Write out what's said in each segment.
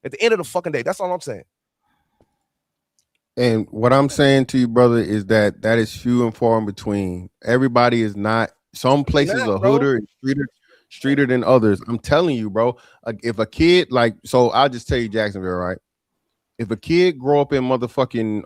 At the end of the fucking day, that's all I'm saying. And what I'm saying to you, brother, is that is few and far in between. Everybody is not. Some places are hooder and streeter than others. I'm telling you, bro. If a kid so I'll just tell you Jacksonville, right? If a kid grow up in motherfucking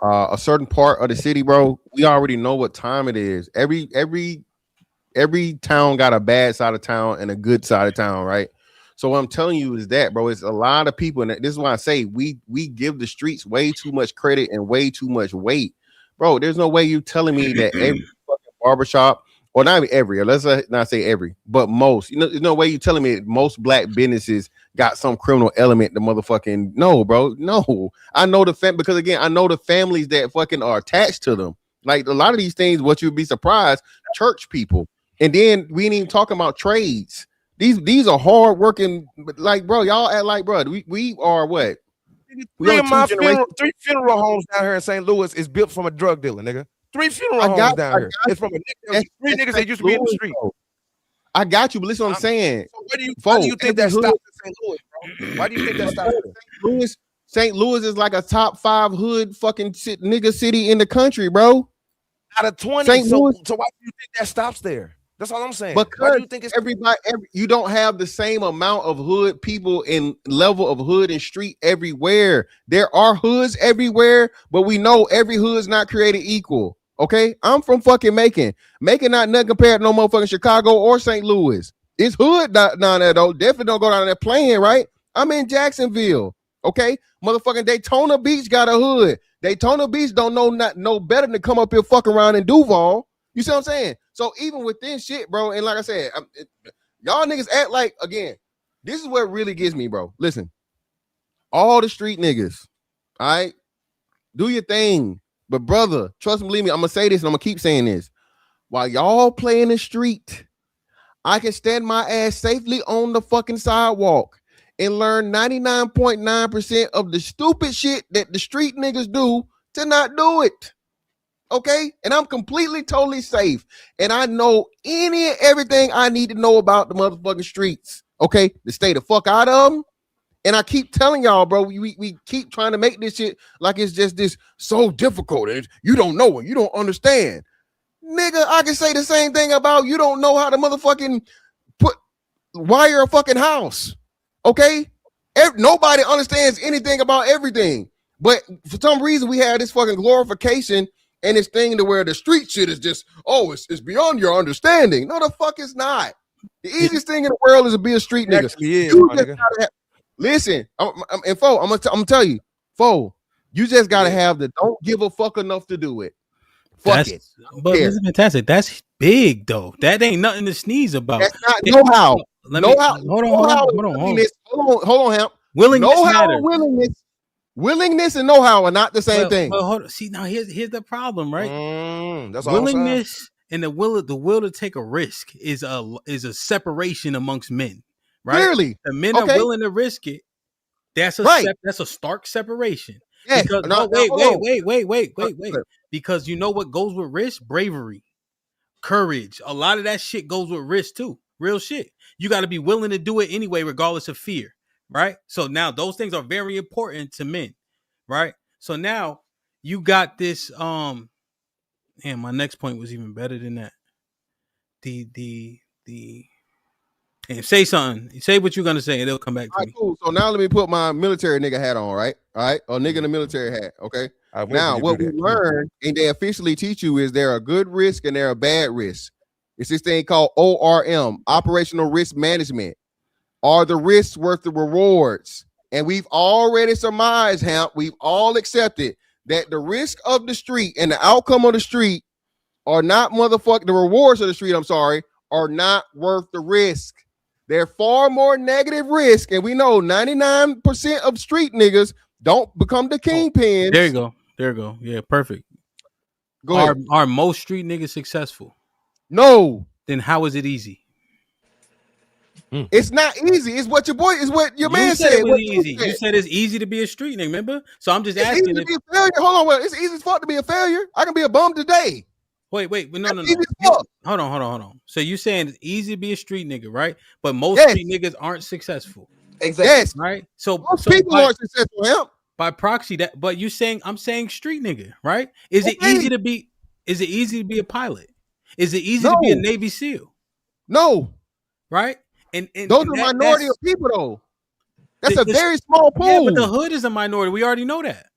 a certain part of the city, bro, we already know what time it is. Every town got a bad side of town and a good side of town, right? So what I'm telling you is that, bro, it's a lot of people, and this is why I say we give the streets way too much credit and way too much weight, bro. There's no way you telling me that every fucking barbershop, or not even every, or let's not say every, but most, there's no way you telling me that most black businesses got some criminal element. The motherfucking no, bro, no. I know because again, I know the families that fucking are attached to them. Like a lot of these things, what you'd be surprised, church people, and then we ain't even talking about trades. These are hard working, like, bro, y'all act like, bro, we are what? Three funeral homes down here in St. Louis is built from a drug dealer, nigga. 3 funeral homes down here. It's from three niggas that used to be in the street. I got you, but listen what I'm saying. So why do you think that stopped in St. Louis, bro? Why do you think that stopped? St. Louis is like a top 5 hood fucking nigga city in the country, bro. Out of 20, so why do you think that stops there? That's all I'm saying. Because why do you think it's you don't have the same amount of hood people and level of hood and street everywhere. There are hoods everywhere, but we know every hood's not created equal. Okay, I'm from fucking Macon. Macon not nothing compared to no motherfucking Chicago or St. Louis. It's hood down there though. Definitely don't go down there playing, right? I'm in Jacksonville. Okay, motherfucking Daytona Beach got a hood. Daytona Beach don't know no better than come up here fucking around in Duval. You see what I'm saying? So even within shit, bro, and like I said, y'all niggas act like, again, this is what really gets me, bro. Listen, all the street niggas, all right, do your thing. But brother, trust me, believe me, I'm going to say this and I'm going to keep saying this. While y'all play in the street, I can stand my ass safely on the fucking sidewalk and learn 99.9% of the stupid shit that the street niggas do to not do it. Okay, and I'm completely, totally safe, and I know any and everything I need to know about the motherfucking streets. Okay, to stay the fuck out of them. And I keep telling y'all, bro, we keep trying to make this shit like it's just this so difficult, and you don't know and you don't understand, nigga. I can say the same thing about you don't know how to motherfucking wire a fucking house. Okay, nobody understands anything about everything, but for some reason we have this fucking glorification. And this thing to where the street shit is just, it's beyond your understanding. No, the fuck it's not. The easiest thing in the world is to be a street nigga. Listen, I'm gonna tell you, Fo, you just gotta have the don't give a fuck enough to do it. Fuck it. But it's fantastic. That's big though. That ain't nothing to sneeze about. That's not know-how. Hold on, Hamp. Willingness matters. Willingness and know-how are not the same thing. Hold on. See, now here's the problem, right? That's all willingness and the will to take a risk is a separation amongst men, right? Clearly, the men are willing to risk it. That's a stark separation. Yes. Because, wait. Because you know what goes with risk? Bravery, courage. A lot of that shit goes with risk too. Real shit. You got to be willing to do it anyway, regardless of fear. Right. So now those things are very important to men. Right. So now you got this. My next point was even better than that. And say something. Say what you're gonna say, and it'll come back to me. Cool. So now let me put my military nigga hat on, right? All right, or nigga in the military hat. Okay. Now what we learn and they officially teach you is there are good risk and there are bad risk. It's this thing called ORM, operational risk management. Are the risks worth the rewards? And we've already surmised, Hamp, we've all accepted that the risk of the street and the outcome of the street are not the rewards of the street, are not worth the risk. They're far more negative risk. And we know 99% of street niggas don't become the kingpins. There you go. Yeah, perfect. Go ahead. Are most street niggas successful? No. Then how is it easy? It's not easy. It's what your man said. It was easy. You said it's easy to be a street nigga, remember? So I'm just asking. Easy to be a failure. Hold on. It's easy as fuck to be a failure. I can be a bum today. Wait. No. Hold on. So you saying it's easy to be a street nigga, right? But most street niggas aren't successful. Exactly. Yes. Right. So most people aren't successful. Hamp. By proxy, that. But you saying I'm saying street nigga, right? Is it easy to be? Is it easy to be a pilot? Is it easy to be a Navy SEAL? No. Right. And those are minority of people though. That's a very small pool. Yeah, but the hood is a minority. We already know that.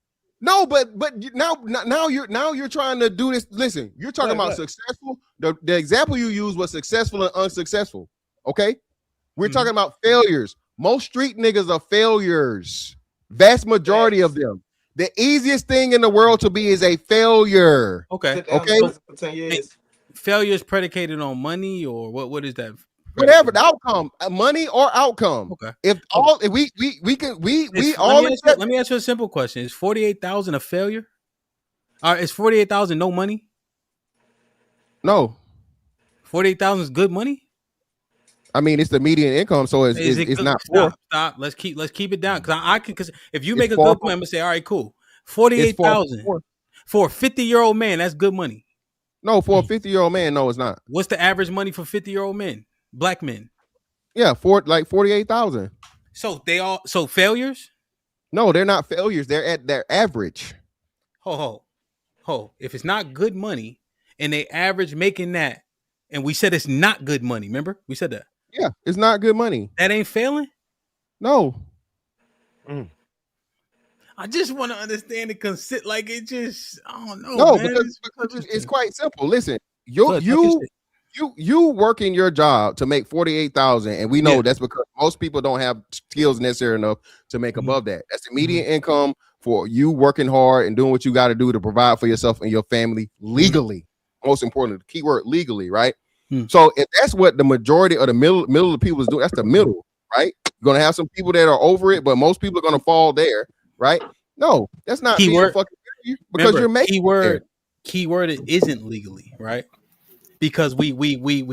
No, but now you're trying to do this. Listen, you're talking about successful. The example you used was successful and unsuccessful. Okay, we're talking about failures. Most street niggas are failures. Vast majority of them. The easiest thing in the world to be is a failure. Okay. For 10 years. Failure is predicated on money or what? What is that? Whatever the outcome, money or outcome. Okay. If we can let me ask you a simple question: is 48,000 a failure? Is 48,000 no money? No. 48,000 is good money. I mean, it's the median income, so it's not. Stop. Let's keep it down because if you make a good point, I'm gonna say, all right, cool. 48,000 for a 50-year-old man, that's good money. No, for a 50-year-old man, no, it's not. What's the average money for 50-year-old men? Black men. Yeah, for like 48,000. So failures? No, they're not failures. They're at their average. Ho. If it's not good money and they average making that, and we said it's not good money, remember? We said that. Yeah, it's not good money. That ain't failing? No. I just want to understand it consider like it just I don't know. No, man. because it's quite simple. Listen, you working your job to make 48,000, and we know that's because most people don't have skills necessary enough to make above that. That's the median income for you working hard and doing what you got to do to provide for yourself and your family legally. Most important, the key word legally, right? So if that's what the majority of the middle of the people is doing, that's the middle, right? You're gonna have some people that are over it, but most people are gonna fall there, right? No, that's not keyword because you're making keyword it isn't legally, right? Because we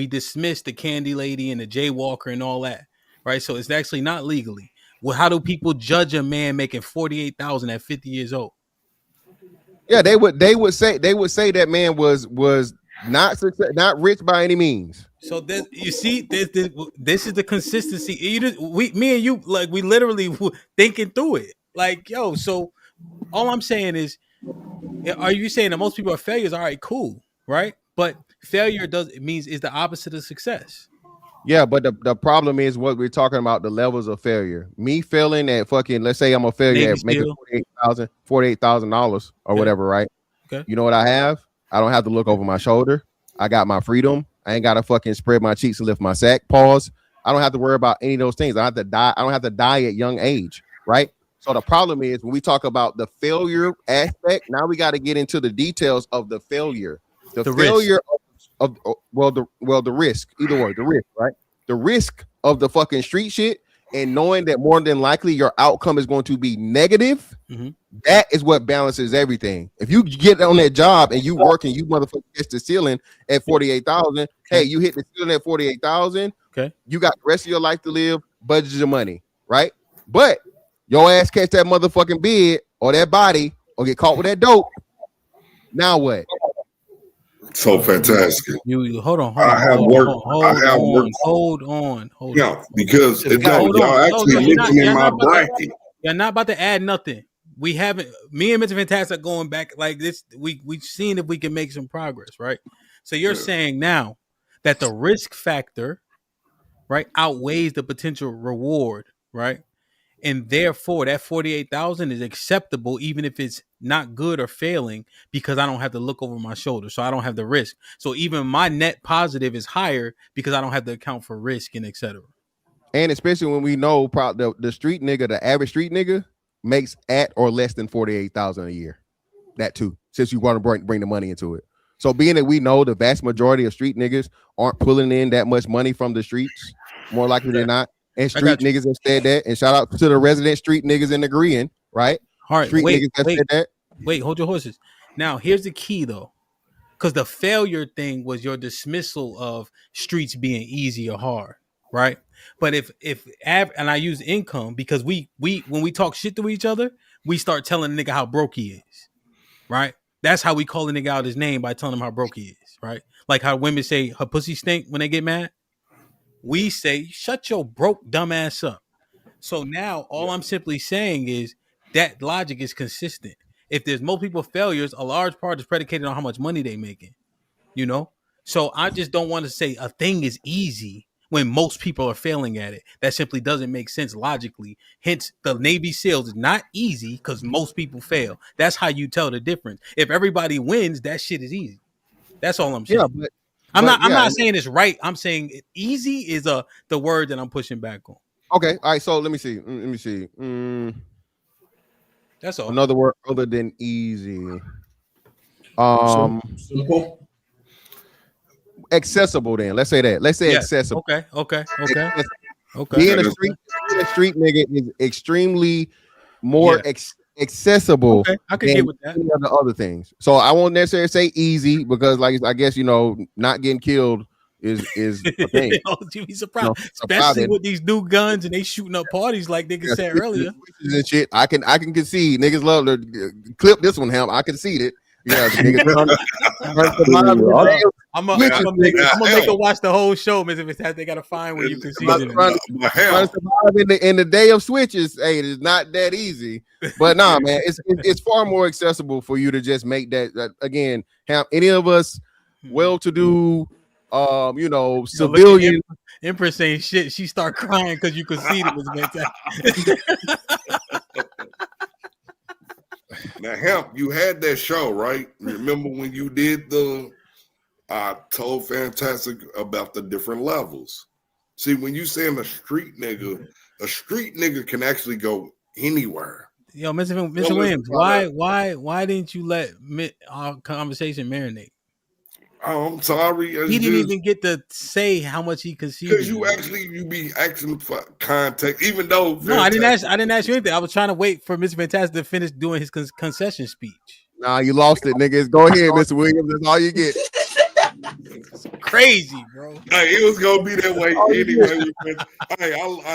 dismiss the candy lady and the jaywalker and all that, right? So it's actually not legally. Well, how do people judge a man making 48,000 at 50 years old? Yeah, they would say that man was not rich by any means. So this is the consistency. Me and you, like we literally thinking through it. Like, yo, so all I'm saying is, are you saying that most people are failures? All right, cool, right? But failure is the opposite of success. Yeah, but the problem is what we're talking about, the levels of failure. Me failing at fucking, let's say I'm a failure at making $48,000 or whatever, right? Okay. You know what I have? I don't have to look over my shoulder. I got my freedom. I ain't gotta fucking spread my cheeks and lift my sack. Pause. I don't have to worry about any of those things. I don't have to die at young age, right? So the problem is when we talk about the failure aspect, now we got to get into the details of the failure. The failure the risk, either way, the risk, right? The risk of the fucking street shit and knowing that more than likely your outcome is going to be negative. That is what balances everything. If you get on that job and you work and you motherfucker gets the ceiling at 48,000, hey, you hit the ceiling at 48,000. Okay, you got the rest of your life to live, budget your money, right? But your ass catch that motherfucking bid or that body or get caught with that dope. Now what? So fantastic. You hold on. Hold on. Yeah, because y'all actually looking in my bracket. You're not about to add nothing. We haven't. Me and Mr. Fantastic going back like this. We've seen if we can make some progress, right? So you're saying now that the risk factor, right, outweighs the potential reward, right? And therefore, that 48,000 is acceptable, even if it's not good or failing, because I don't have to look over my shoulder, so I don't have the risk. So even my net positive is higher because I don't have to account for risk and etc. And especially when we know the street nigga, the average street nigga, makes at or less than 48,000 a year. That too, since you want to bring the money into it. So being that we know the vast majority of street niggas aren't pulling in that much money from the streets, more likely than not. And street niggas have said that. And shout out to the resident street niggas in agreeing, right? All right, street niggas have said that. Wait, hold your horses. Now, here's the key though. Because the failure thing was your dismissal of streets being easy or hard, right? But and I use income because we when we talk shit to each other, we start telling the nigga how broke he is, right? That's how we call the nigga out his name, by telling him how broke he is, right? Like how women say her pussy stink when they get mad. We say, shut your broke dumb ass up. So now all I'm simply saying is that logic is consistent. If there's more people failures, a large part is predicated on how much money they making. So I just don't want to say a thing is easy when most people are failing at it. That simply doesn't make sense logically. Hence, the Navy SEALs is not easy because most people fail. That's how you tell the difference. If everybody wins, that shit is easy. That's all I'm saying. Yeah, I'm not saying it's right. I'm saying easy is the word that I'm pushing back on. Okay, all right. So let me see. That's all. Another word other than easy. Simple. Accessible. Then let's say that. Let's say accessible. Okay. Being a street nigga is extremely more accessible. Okay, I can get with that. Any of the other things. So I won't necessarily say easy because, like, I guess not getting killed is a thing. You'd be surprised, especially with these new guns and they shooting up parties like niggas said earlier. And shit, I can concede. Niggas love to clip this one, Hamp. I concede it. Yeah, I'm gonna make her watch the whole show, Mr. They gotta find where you conceded. In the day of switches, hey, it's not that easy. But nah, man, it's far more accessible for you to just make that again. Hamp, any of us well-to-do, civilian. Empress saying shit. She start crying because you conceded, Mr. Now, Hamp, you had that show, right? Remember when you did I told Fantastic about the different levels. See, when you saying a street nigga can actually go anywhere. Yo, Mr. Williams, why didn't you let our conversation marinate? Oh, I'm sorry. He didn't even get to say how much he conceded. Because you be asking for context, even though I didn't ask you anything. I was trying to wait for Mr. Fantastic to finish doing his concession speech. Nah, you lost it, niggas. Go ahead, Mr. Williams. That's all you get. It's crazy, bro. Hey, it was gonna be that way anyway.